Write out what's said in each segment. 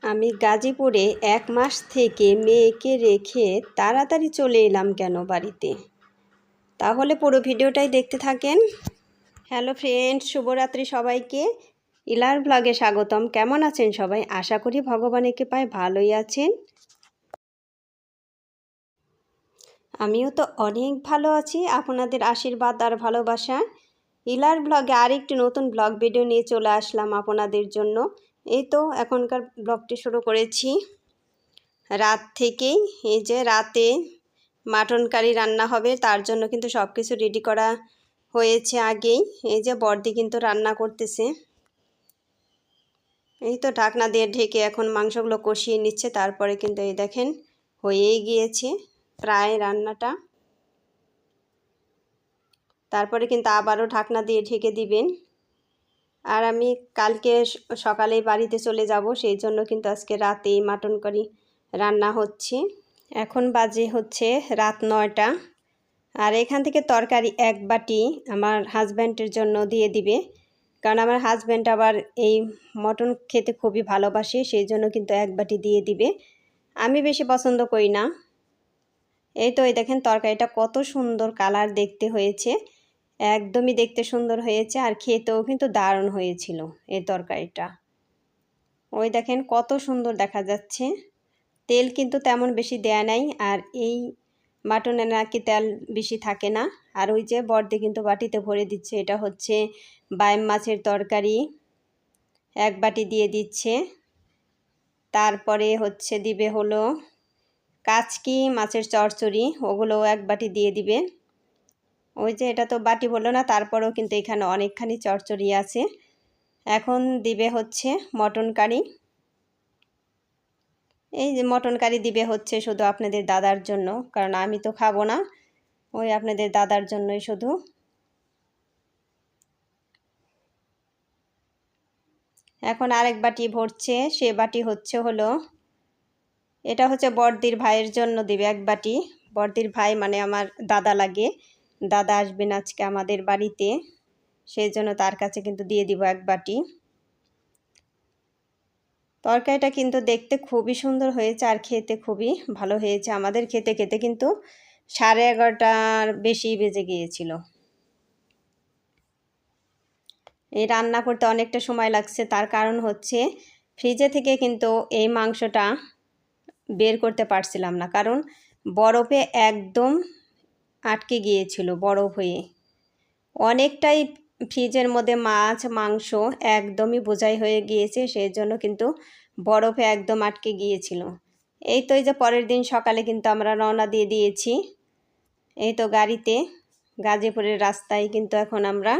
আমি গাজীপুরে 1 মাস থেকে মেয়েকে রেখে তাড়াতাড়ি চলে এলাম কেন বাড়িতে? তাহলে পুরো ভিডিওটাই দেখতে থাকেন। হ্যালো ফ্রেন্ডস, শুভরাত্রি সবাইকে। ইলার ব্লগে স্বাগতম। কেমন আছেন সবাই? আশা করি ভগবানের কৃপায় ভালোই আছেন। আমিও তো অনেক ভালো আছি আপনাদের আশীর্বাদ আর ভালোবাসা। ইলার ব্লগে আরেকটি নতুন ব্লগ ভিডিও নিয়ে চলে আসলাম আপনাদের জন্য। এই তো এখনকার ব্লগটি শুরু করেছি রাত থেকেই। এই যে রাতে মাটন কারি রান্না হবে, তার জন্য কিন্তু সব কিছু রেডি করা হয়েছে আগেই। এই যে বড়দি কিন্তু রান্না করতেছে। এই তো ঢাকনা দিয়ে ঢেকে এখন মাংসগুলো কষিয়ে নিচ্ছে, তারপরে কিন্তু এই দেখেন হয়েই গিয়েছে প্রায় রান্নাটা। তারপরে কিন্তু আবারও ঢাকনা দিয়ে ঢেকে দিবেন। আর আমি কালকে সকালেই বাড়িতে চলে যাব, সেই জন্য কিন্তু আজকে রাতেই মাটন কারি রান্না হচ্ছে। এখন বাজে হচ্ছে রাত 9টা। আর এখান থেকে তরকারি 1 বাটি আমার হাজব্যান্ডের জন্য দিয়ে দিবে, কারণ আমার হাজব্যান্ড আবার এই মটন খেতে খুবই ভালোবাসে, সেই জন্য কিন্তু 1 বাটি দিয়ে দিবে। আমি বেশি পছন্দ করি না। এই তো এই দেখেন তরকারিটা কত সুন্দর কালার দেখতে হয়েছে, একদমই দেখতে সুন্দর হয়েছে, আর খেতেও কিন্তু দারুণ হয়েছিল এই তরকারিটা। ওই দেখেন কত সুন্দর দেখা যাচ্ছে। তেল কিন্তু তেমন বেশি দেয়া নাই, আর এই মাটনে নাকি তেল বেশি থাকে না। আর ওই যে বড়দি কিন্তু বাটিতে ভরে দিচ্ছে, এটা হচ্ছে বাইম মাছের তরকারি 1 বাটি দিয়ে দিচ্ছে। তারপরে হচ্ছে দিবে হলো কাচকি মাছের চচ্চড়ি, ওগুলো 1 বাটি দিয়ে দিবে। ওই যে এটা তো বাটি বললো না, তারপরেও কিন্তু এখানে অনেকখানি চচ্চড়ি আছে। এখন দিবে হচ্ছে মটন কারি। এই যে মটন কারি দিবে হচ্ছে শুধু আপনাদের দাদার জন্য, কারণ আমি তো খাবো না, ওই আপনাদের দাদার জন্যই শুধু। এখন আরেক বাটি ভরছে, সে বাটি হচ্ছে হলো এটা হচ্ছে বড়দির ভাইয়ের জন্য দিবে 1 বাটি। বড়দির ভাই মানে আমার দাদা লাগে, দাদা আসবেন আজকে আমাদের বাড়িতে, সেই জন্য তার কাছে কিন্তু দিয়ে দিব 1 বাটি। তরকারিটা কিন্তু দেখতে খুবই সুন্দর হয়েছে, আর খেতে খুবই ভালো হয়েছে। আমাদের খেতে খেতে কিন্তু 11:30টার বেশি বেজে গিয়েছিল। এই রান্না করতে অনেকটা সময় লাগছে, তার কারণ হচ্ছে ফ্রিজে থেকে কিন্তু এই মাংসটা বের করতে পারছিলাম না, কারণ বরফে একদম আটকে গিয়েছিল বরফ হয়ে। অনেকটাই ফ্রিজের মধ্যে মাছ মাংস একদমই বোঝাই হয়ে গিয়েছে, সেই জন্য কিন্তু বরফে একদম আটকে গিয়েছিল। এই তো এই যে পরের দিন সকালে কিন্তু আমরা রওনা দিয়ে দিয়েছি। এই তো গাড়িতে গাজীপুরের রাস্তায় কিন্তু এখন আমরা,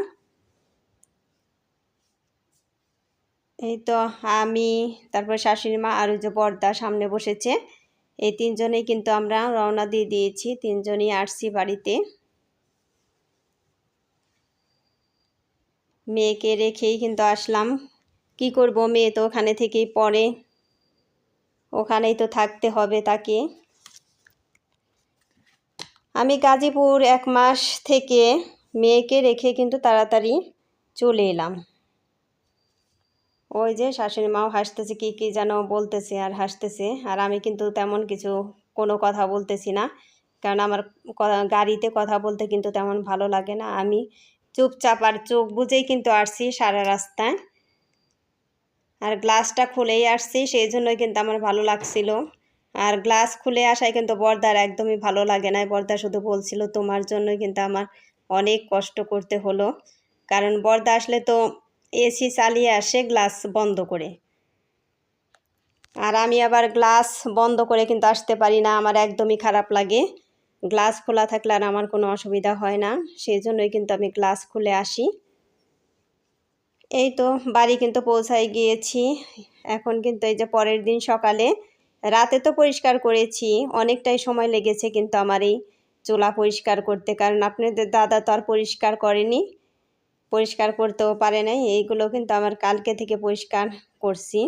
এই তো আমি, তারপর শাশুড়ি মা আর ওই যে বড়দা সামনে বসেছে, এই 3 জনেই কিন্তু আমরা রওনা দিয়ে দিয়েছি। 3 জনই আসছি বাড়িতে। মেয়েকে রেখেই কিন্তু আসলাম। কি করব, মেয়ে তো ওখানে থেকেই পড়ে, ওখানেই তো থাকতে হবে তাকে। আমি গাজীপুর 1 মাস থেকে মেয়েকে রেখে কিন্তু তাড়াতাড়ি চলে এলাম। ওই যে শাশুড়ি মাও হাসতেছে, কি কি যেন বলতেছে আর হাসতেছে, আর আমি কিন্তু তেমন কিছু কোনো কথা বলতেছি না, কারণ আমার গাড়িতে কথা বলতে কিন্তু তেমন ভালো লাগে না। আমি চুপচাপ আর চোখ বুজেই কিন্তু আসছি সারা রাস্তায়, আর গ্লাসটা খুলেই আসছি, সেই জন্যই কিন্তু আমার ভালো লাগছিল। আর গ্লাস খুলে আসায় কিন্তু বড়দার একদমই ভালো লাগে না। বড়দা শুধু বলছিল তোমার জন্যই কিন্তু আমার অনেক কষ্ট করতে হলো, কারণ বড়দা আসলে তো এসি চালিয়ে আসে গ্লাস বন্ধ করে, আর আমি আবার গ্লাস বন্ধ করে কিন্তু আসতে পারি না, আমার একদমই খারাপ লাগে। গ্লাস খোলা থাকলে আর আমার কোনো অসুবিধা হয় না, সেই জন্যই কিন্তু আমি গ্লাস খুলে আসি। এই তো বাড়ি কিন্তু পৌঁছায় গিয়েছি। এখন কিন্তু এই যে পরের দিন সকালে, রাতে তো পরিষ্কার করেছি, অনেকটাই সময় লেগেছে কিন্তু আমার এই চুলা পরিষ্কার করতে, কারণ আপনাদের দাদা তো আর পরিষ্কার করেনি, পরিষ্কার করতেও পারে নাই। এইগুলো কিন্তু আমার কালকে থেকে পরিষ্কার করছি,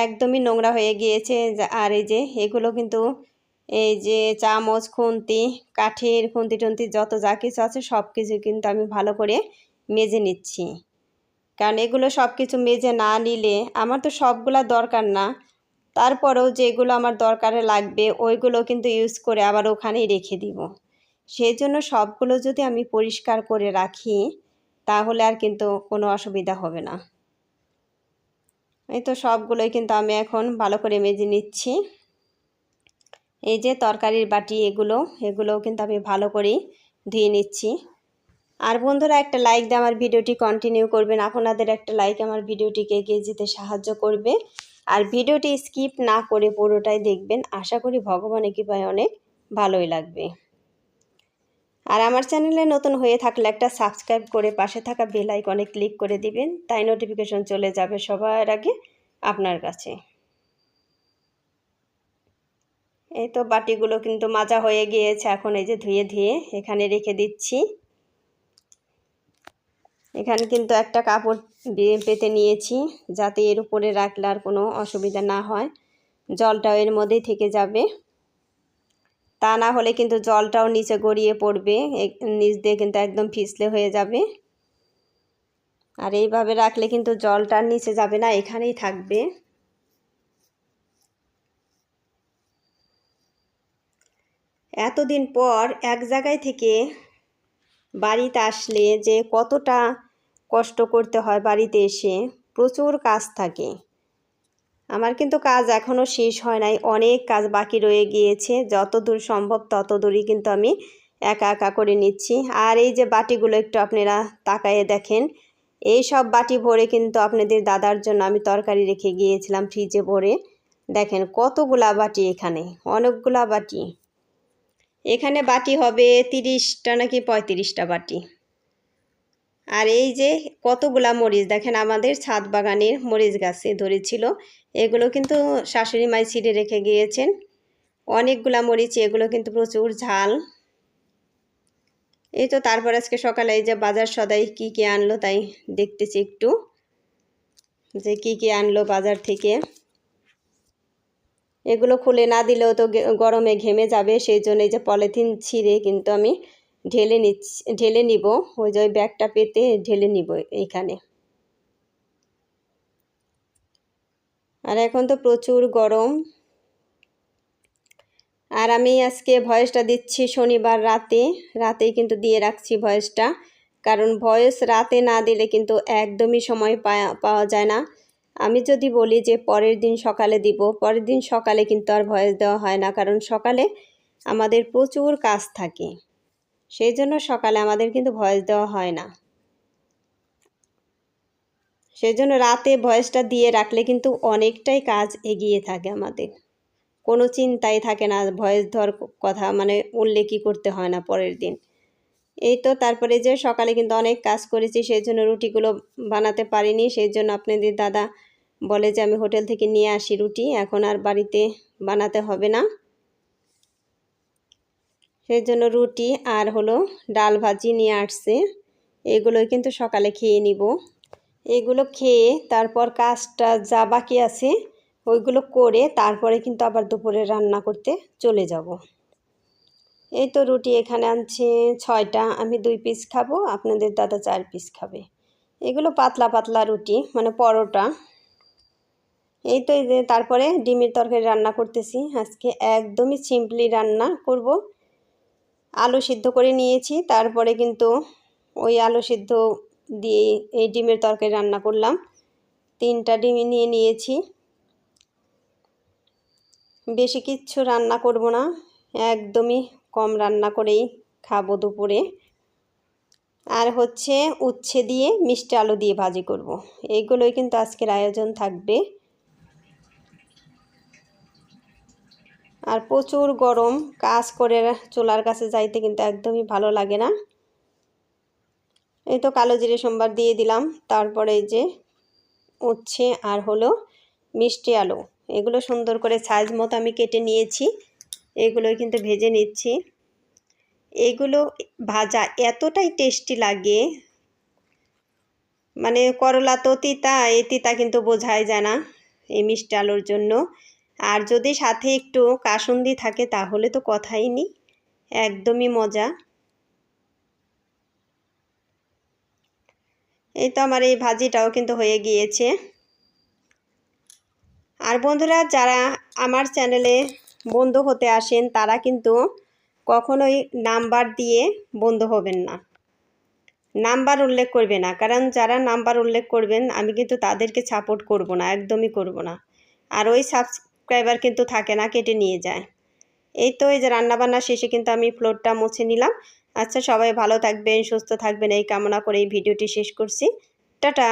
একদমই নোংরা হয়ে গিয়েছে। আর এই যে এগুলো কিন্তু এই যে চামচ খুন্তি কাঠের খুন্তি টুন্তি যত যা কিছু আছে সব কিছু কিন্তু আমি ভালো করে মেজে নিচ্ছি, কারণ এগুলো সব কিছু মেজে না নিলে আমার তো সবগুলা দরকার না, তারপরেও যেগুলো আমার দরকারে লাগবে ওইগুলো কিন্তু ইউজ করে আবার ওখানেই রেখে দিব। সেই জন্য সবগুলো যদি আমি পরিষ্কার করে রাখি তাহলে আর কিন্তু কোনো অসুবিধা হবে না। এই তো সবগুলোই কিন্তু আমি এখন ভালো করে মেজে নিচ্ছি। এই যে তরকারির বাটি এগুলোও কিন্তু আমি ভালো করেই ধুয়ে নিচ্ছি। আর বন্ধুরা, একটা লাইক দিয়ে আমার ভিডিওটি কন্টিনিউ করবেন। আপনাদের একটা লাইক আমার ভিডিওটিকে এগিয়ে যেতে সাহায্য করবে। আর ভিডিওটি স্কিপ না করে পুরোটাই দেখবেন। আশা করি ভগবানের কৃপায় অনেক ভালোই লাগবে। আর আমার চ্যানেলে নতুন হয়ে থাকলে একটা সাবস্ক্রাইব করে পাশে থাকা বেল আইকনে ক্লিক করে দিবেন, তাই নোটিফিকেশন চলে যাবে সবার আগে আপনার কাছে। এই তো বাটিগুলো কিন্তু মাজা হয়ে গিয়েছে, এখন এই যে ধুয়ে ধুয়ে এখানে রেখে দিচ্ছি। এখানে কিন্তু একটা কাপড় পেতে নিয়েছি যাতে এর উপরে রাখলে আর কোনো অসুবিধা না হয়, জলটাও এর মধ্যেই থেকে যাবে। তা না হলে কিন্তু জলটাও নিচে গড়িয়ে পড়বে, নিচ দিয়ে কিন্তু একদম পিছলে হয়ে যাবে। আর এইভাবে রাখলে কিন্তু জলটা নিচে যাবে না, এখানেই থাকবে। এতদিন পর এক জায়গায় থেকে বাড়িতে আসলে যে কতটা কষ্ট করতে হয়, বাড়িতে এসে প্রচুর কাজ থাকে। আমার কিন্তু কাজ এখনও শেষ হয় নাই, অনেক কাজ বাকি রয়ে গিয়েছে। যতদূর সম্ভব ততদূরই কিন্তু আমি একা একা করে নিচ্ছি। আর এই যে বাটিগুলো একটু আপনারা তাকায়ে দেখেন, এই সব বাটি ভরে কিন্তু আপনাদের দাদার জন্য আমি তরকারি রেখে গিয়েছিলাম ফ্রিজে ভরে। দেখেন কতগুলা বাটি, এখানে অনেকগুলা বাটি। এখানে বাটি হবে 30টা নাকি 35টা বাটি। আর এই যে কতগুলা মরিচ, দেখেন আমাদের ছাদ বাগানের মরিচ গাছে ধরেছিল, এগুলো কিন্তু শাশুড়ি মাই ছিঁড়ে রেখে গিয়েছেন। অনেকগুলা মরিচ, এগুলো কিন্তু প্রচুর ঝাল। এই তো তারপর আজকে সকালে এই যে বাজার সদাই কি কি আনলো তাই দেখতেছি একটু, যে কি কি আনলো বাজার থেকে। এগুলো খুলে না দিলেও তো গরমে ঘেমে যাবে, সেই জন্য এই যে পলিথিন ছিঁড়ে কিন্তু আমি ঢেলে নিব। ওই যে ওই ব্যাগটা পেতে ঢেলে নিব এইখানে। আর এখন তো প্রচুর গরম। আর আমি আজকে ভয়েসটা দিচ্ছি শনিবার রাতেই কিন্তু দিয়ে রাখছি ভয়েসটা, কারণ ভয়েস রাতে না দিলে কিন্তু একদমই সময় পাওয়া যায় না। আমি যদি বলি যে পরের দিন সকালে দিব, পরের দিন সকালে কিন্তু আর ভয়েস দেওয়া হয় না, কারণ সকালে আমাদের প্রচুর কাজ থাকে, সেই জন্য সকালে আমাদের কিন্তু ভয়েস দেওয়া হয় না। সেই জন্য রাতে ভয়েসটা দিয়ে রাখলে কিন্তু অনেকটাই কাজ এগিয়ে থাকে আমাদের, কোনো চিন্তাই থাকে না, ভয়েস দেওয়ার কথা মানে উল্লেখই করতে হয় না পরের দিন। এই তো তারপরে যে সকালে কিন্তু অনেক কাজ করেছি, সেই জন্য রুটিগুলো বানাতে পারিনি। সেই জন্য আপনাদের দাদা বলে যে আমি হোটেল থেকে নিয়ে আসি রুটি, এখন আর বাড়িতে বানাতে হবে না। সেই জন্য রুটি আর হলো ডাল ভাজি নিয়ে আসছে, এগুলোই কিন্তু সকালে খেয়ে নিব। এগুলো খেয়ে তারপর কাজটা যা বাকি আছে ওইগুলো করে তারপরে কিন্তু আবার দুপুরে রান্না করতে চলে যাব। এই তো রুটি এখানে আনছে 6টা, আমি 2 পিস খাবো, আপনাদের দাদা 4 পিস খাবে। এগুলো পাতলা পাতলা রুটি, মানে পরোটা। এই তো এই যে তারপরে ডিমের তরকারি রান্না করতেছি। আজকে একদমই সিম্পলি রান্না করব। আলু সিদ্ধ করে নিয়েছি, তারপরে কিন্তু ওই আলু সিদ্ধ দিয়ে এই ডিমের তরকারি রান্না করলাম। 3টা ডিম নিয়ে নিয়েছি, বেশি কিচ্ছু রান্না করব না, একদমই কম রান্না করেই খাবো দুপুরে। আর হচ্ছে উচ্ছে দিয়ে মিষ্টি আলু দিয়ে ভাজি করব, এইগুলোই কিন্তু আজকের আয়োজন থাকবে। আর প্রচুর গরম, কাজ করে চুলার কাছে যাইতে কিন্তু একদমই ভালো লাগে না। এই তো কালো জিরে সোমবার দিয়ে দিলাম, তারপরে এই যে উচ্ছে আর হলো মিষ্টি আলু, এগুলো সুন্দর করে সাইজ মতো আমি কেটে নিয়েছি, এগুলোই কিন্তু ভেজে নিচ্ছি। এগুলো ভাজা এতটাই টেস্টি লাগে, মানে করলা তো তিতা, এই তিতা কিন্তু বোঝাই যায় না এই মিষ্টি আলুর জন্য। আর যদি সাথে একটু কাসুন্দি থাকে তাহলে তো কথাই নেই, একদমই মজা। এই তো আমার এই ভাজিটাও কিন্তু হয়ে গিয়েছে। আর বন্ধুরা, যারা আমার চ্যানেলে বন্ধু হতে আসেন তারা কিন্তু কখনোই নাম্বার দিয়ে বন্ধু হবেন না, নাম্বার উল্লেখ করবে না। কারণ যারা নাম্বার উল্লেখ করবেন আমি কিন্তু তাদেরকে সাপোর্ট করব না, একদমই করব না। আর ওই সাবস্ক্রাইবার কিন্তু থাকে না, কেটে নিয়ে যায়। এই তো এই যে রান্নাবান্না শেষে কিন্তু আমি ফ্লোরটা মুছে নিলাম। আচ্ছা, সবাই ভালো থাকবেন, সুস্থ থাকবেন এই কামনা করে এই ভিডিওটি শেষ করছি। টাটা।